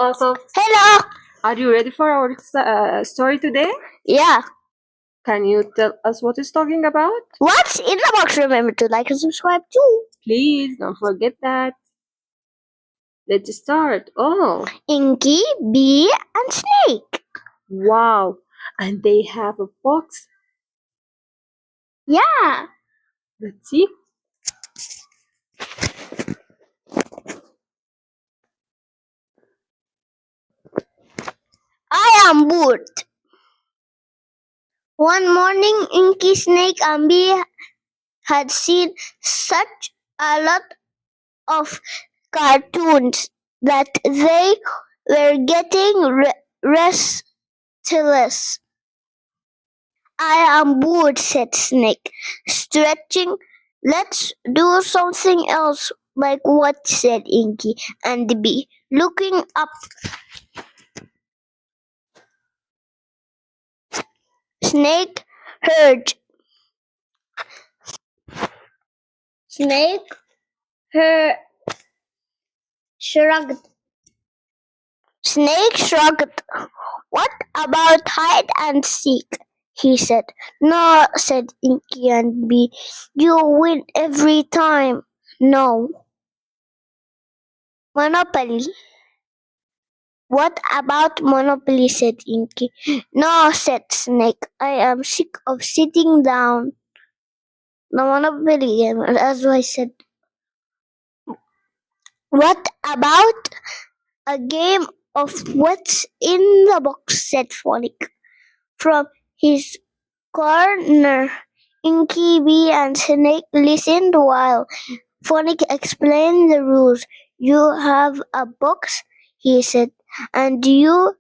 Asaf. Hello. Are you ready for our story today? Yeah. Can you tell us what it's talking about? What's in the box? Remember to like and subscribe too. Please don't forget that. Let's start. Oh, Inky, Bee, and Snake. wow. And they have a box. Yeah. Let's see. I am bored. One morning, Inky, Snake, and Bee had seen such a lot of cartoons that they were getting restless. I am bored, said Snake, stretching. Let's do something else. Like what? Said Inky and Bee, looking up. Snake heard. Snake heard. Shrugged. Snake shrugged. What about hide and seek? He said. No, said Inky and Bee. You win every time. No. Monopoly. What about Monopoly? Said Inky. No, said Snake. I am sick of sitting down. The Monopoly game, as I said. What about a game of what's in the box? Said Phonics. From his corner, Inky, Bee, and Snake listened while Phonics explained the rules. You have a box, he said, and you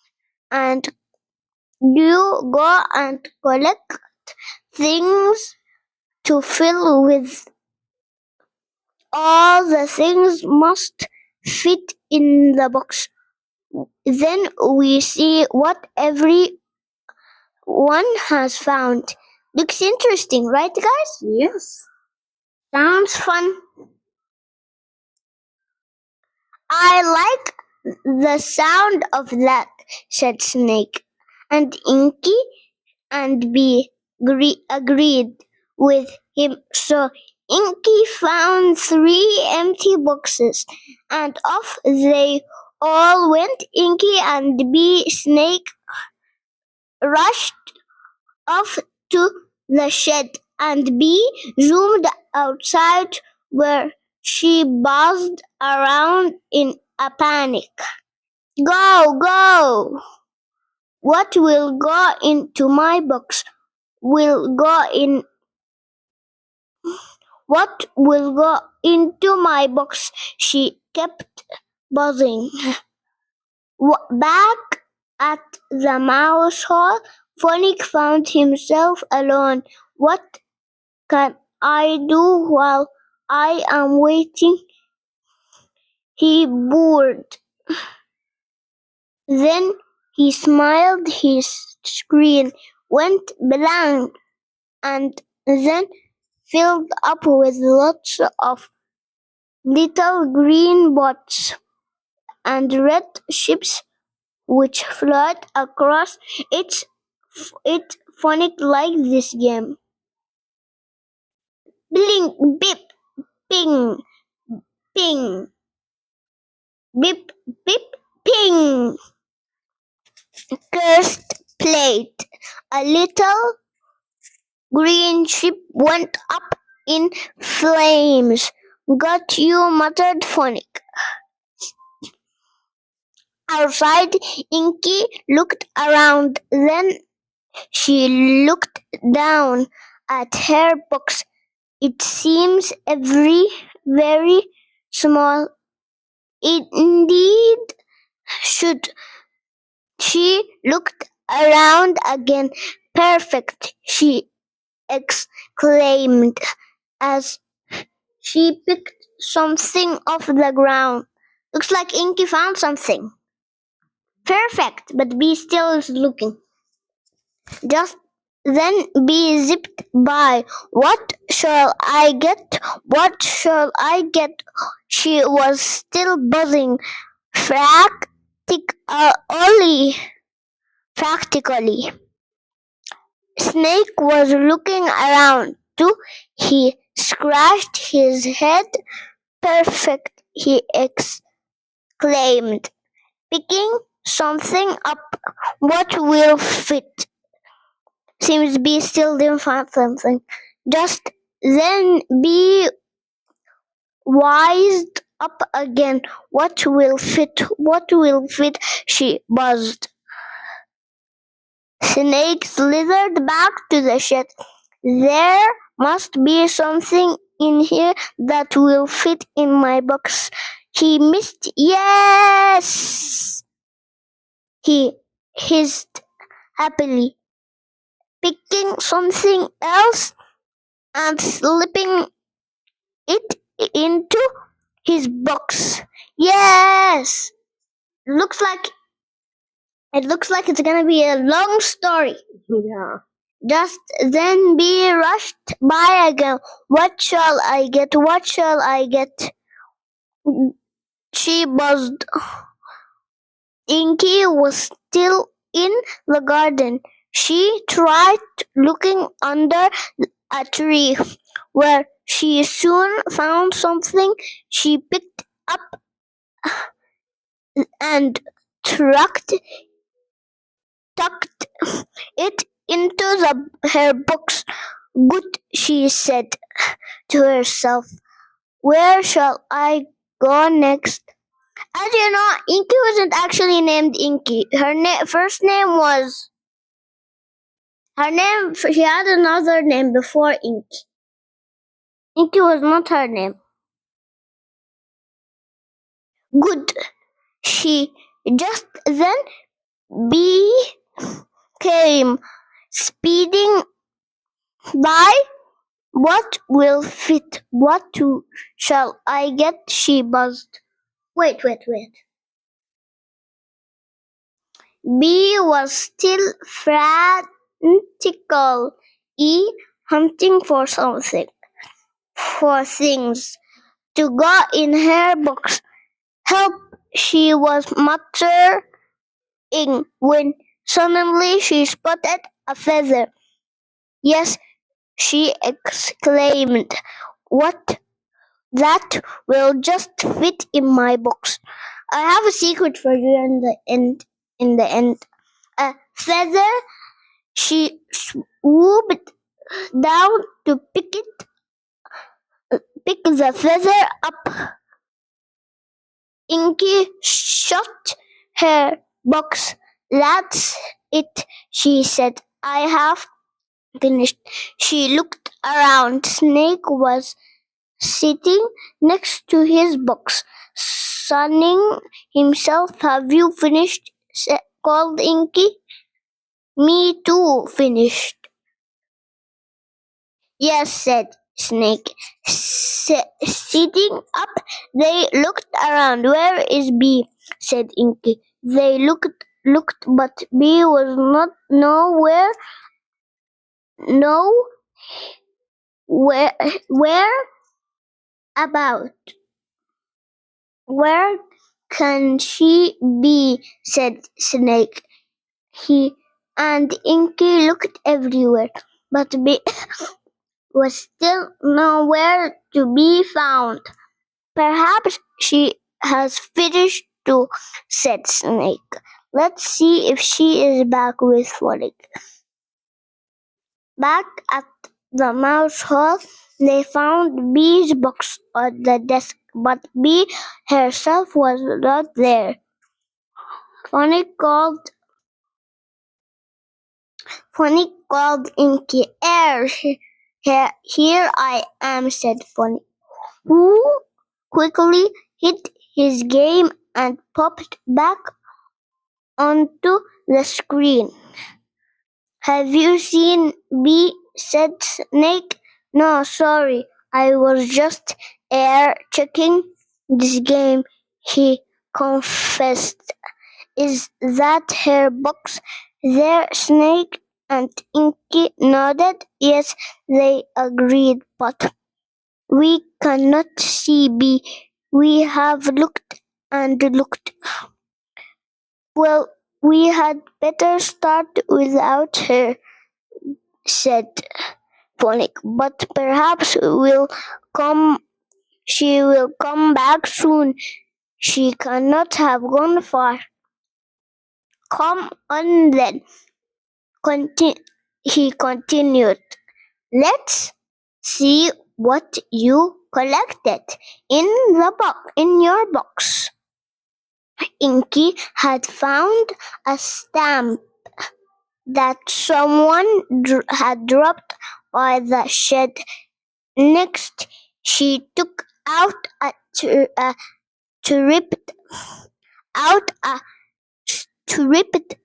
go and collect things to fill with. All the things must fit in the box. Then we see what everyone has found. Looks interesting, right, guys? Yes. Sounds fun. I like the sound of that, said Snake. And Inky and Bee agreed with him. So Inky found 3 empty boxes, and off they all went. Inky and Bee Snake rushed off to the shed, and Bee zoomed outside where she buzzed around in a panic. Go, go! What will go into my box? Will go in. What will go into my box? She kept buzzing. Back at the mouse hole, Phonics found himself alone. What can I do while I am waiting? He bored. Then he smiled. His screen went blank and then filled up with lots of little green dots and red ships which float across it. Phonics like this game. Blink, beep, ping, ping, beep, beep, ping. Cursed plate. A little green ship went up in flames. Got you, muttered Phonics. Outside, Inky looked around. Then she looked down at her box. It seems very small. Indeed, should. She looked around again. Perfect, she exclaimed as she picked something off the ground. Looks like Inky found something. Perfect, but Bee still is looking. Just then Bee zipped by. What shall I get? What shall I get? She was still buzzing. Frack, practically. Snake was looking around too. He scratched his head. Perfect, he exclaimed, picking something up. What will fit? Seems B still didn't find something. Just then B wised up again. What will fit? What will fit? She buzzed. Snake slithered back to the shed. There must be something in here that will fit in my box. He missed. Yes! He hissed happily, picking something else and slipping it into his box. Yes! Looks like it's gonna be a long story. Yeah. Just then B rushed by again. What shall I get? What shall I get? She buzzed. Inky was still in the garden. She tried looking under a tree, where she soon found something. She picked up and tucked it into her box. Good, she said to herself. Where shall I go next? As you know, Inky wasn't actually named Inky. Her first name was. Her name. She had another name before Inky. Inky was not her name. Good. She just then B came speeding by. What will fit? Shall I get? She buzzed. Wait. B was still frantically hunting for something, for things to go in her box. Help, she was muttering when suddenly she spotted a feather. Yes, she exclaimed. What? That will just fit in my box. I have a secret for you in the end. A feather. She swooped down to pick the feather up. Inky shut her box. That's it, she said. I have finished. She looked around. Snake was sitting next to his box, sunning himself. Have you finished? Called Inky. Me too, finished. Yes, said Snake. Sitting up, they looked around. Where is B? Said Inky. They looked, but B was not nowhere. No, where about? Where can she be? Said Snake. He and Inky looked everywhere, but B was still nowhere to be found. Perhaps she has finished too, said Snake. Let's see if she is back with Frolic. Back at the mouse hole, they found Bee's box on the desk, but Bee herself was not there. Phonic called Inky. Here I am, said Phonic, who quickly hid his game and popped back onto the screen. Have you seen B? Said Snake. No, sorry, I was just air checking this game, he confessed. Is that her box there? Snake and Inky nodded. Yes, they agreed, but we cannot see B. We have looked and looked. Well, we had better start without her, said Phonic, but perhaps she will come back soon. She cannot have gone far. Come on then, he continued. Let's see what you collected in your box. Inky had found a stamp that someone had dropped by the shed. Next, she took out a terrific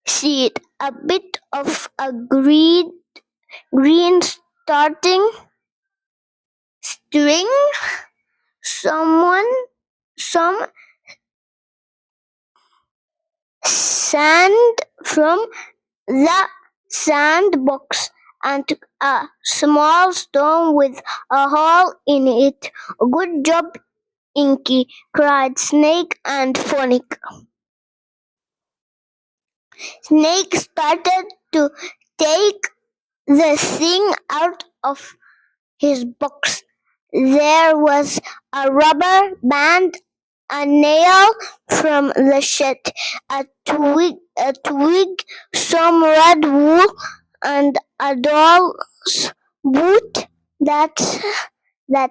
seed, a bit of a green starting string, some sand from the sandbox, and a small stone with a hole in it. Good job, Inky, cried Snake and Phonic. Snake started to take the thing out of his box. There was a rubber band, a nail from the shed, a twig, some red wool, and a doll's boot that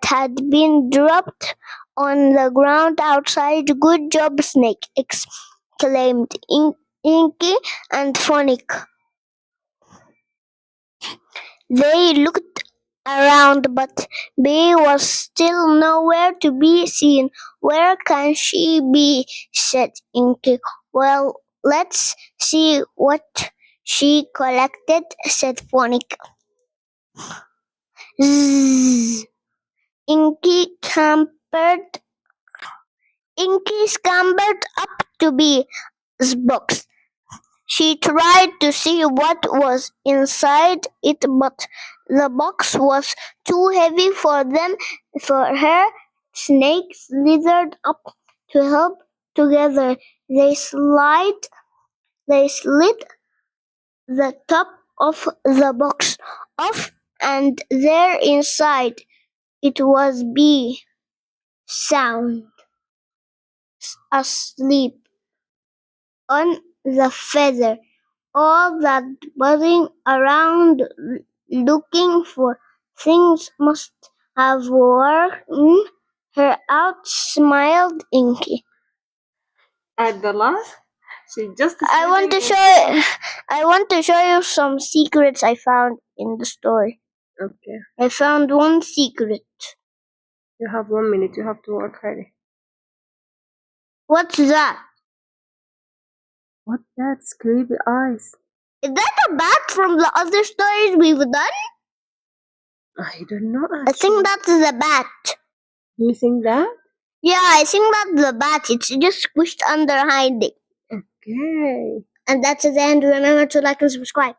had been dropped on the ground outside. Good job, Snake, exclaimed Inky and Phonic. They looked around, but Bee was still nowhere to be seen. Where can she be? Said Inky. Well, let's see what she collected, said Phonic. Zzz. Inky scampered up to Bee's box. She tried to see what was inside it, but the box was too heavy for her. Snake slithered up to help. Together they slid the top of the box off, and there inside it was Bee, sound asleep on the feather. All that buzzing around looking for things must have worn her out, smiled Inky. At the last, she just I want to show you some secrets I found in the story. Okay. I found one secret. You have 1 minute. You have to work hardy. What's that? What's that? Creepy eyes. Is that a bat from the other stories we've done? I don't know. Actually. I think that's the bat. You think that? Yeah, I think that's the bat. It's just squished under hiding. Okay. And that's the end. Remember to like and subscribe.